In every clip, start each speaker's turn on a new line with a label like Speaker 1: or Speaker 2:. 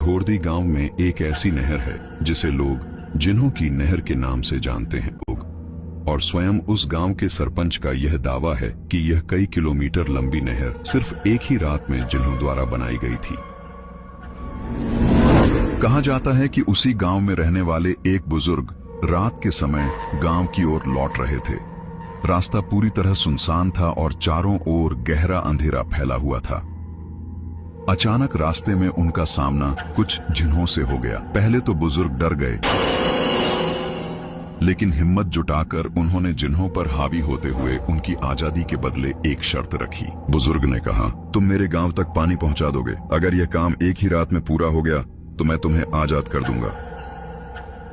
Speaker 1: घोरदी गांव में एक ऐसी नहर है जिसे लोग जिन्हों की नहर के नाम से जानते हैं लोग, और स्वयं उस गांव के सरपंच का यह दावा है कि यह कई किलोमीटर लंबी नहर सिर्फ एक ही रात में जिन्हों द्वारा बनाई गई थी। कहा जाता है कि उसी गांव में रहने वाले एक बुजुर्ग रात के समय गांव की ओर लौट रहे थे। रास्ता पूरी तरह सुनसान था और चारों ओर गहरा अंधेरा फैला हुआ था। अचानक रास्ते में उनका सामना कुछ जिन्हों से हो गया। पहले तो बुजुर्ग डर गए, लेकिन हिम्मत जुटाकर उन्होंने जिन्हों पर हावी होते हुए उनकी आजादी के बदले एक शर्त रखी। बुजुर्ग ने कहा, तुम मेरे गांव तक पानी पहुंचा दोगे। अगर यह काम एक ही रात में पूरा हो गया तो मैं तुम्हें आजाद कर दूंगा।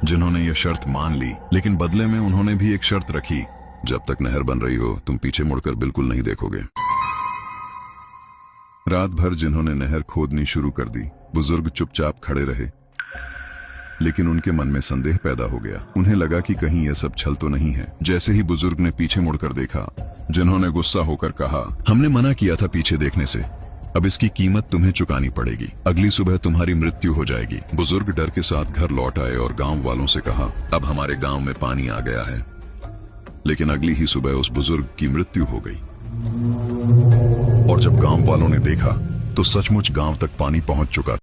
Speaker 1: जिन्होंने यह शर्त मान ली, लेकिन बदले में उन्होंने भी एक शर्त रखी, जब तक नहर बन रही हो तुम पीछे मुड़कर बिल्कुल नहीं देखोगे। रात भर जिन्होंने नहर खोदनी शुरू कर दी। बुजुर्ग चुपचाप खड़े रहे, लेकिन उनके मन में संदेह पैदा हो गया। उन्हें लगा कि कहीं यह सब छल तो नहीं है। जैसे ही बुजुर्ग ने पीछे मुड़कर देखा, जिन्होंने गुस्सा होकर कहा, हमने मना किया था पीछे देखने से, अब इसकी कीमत तुम्हें चुकानी पड़ेगी। अगली सुबह तुम्हारी मृत्यु हो जाएगी। बुजुर्ग डर के साथ घर लौट आए और गांव वालों से कहा, अब हमारे गांव में पानी आ गया है। लेकिन अगली ही सुबह उस बुजुर्ग की मृत्यु हो गई। और जब गांव वालों ने देखा तो सचमुच गांव तक पानी पहुंच चुका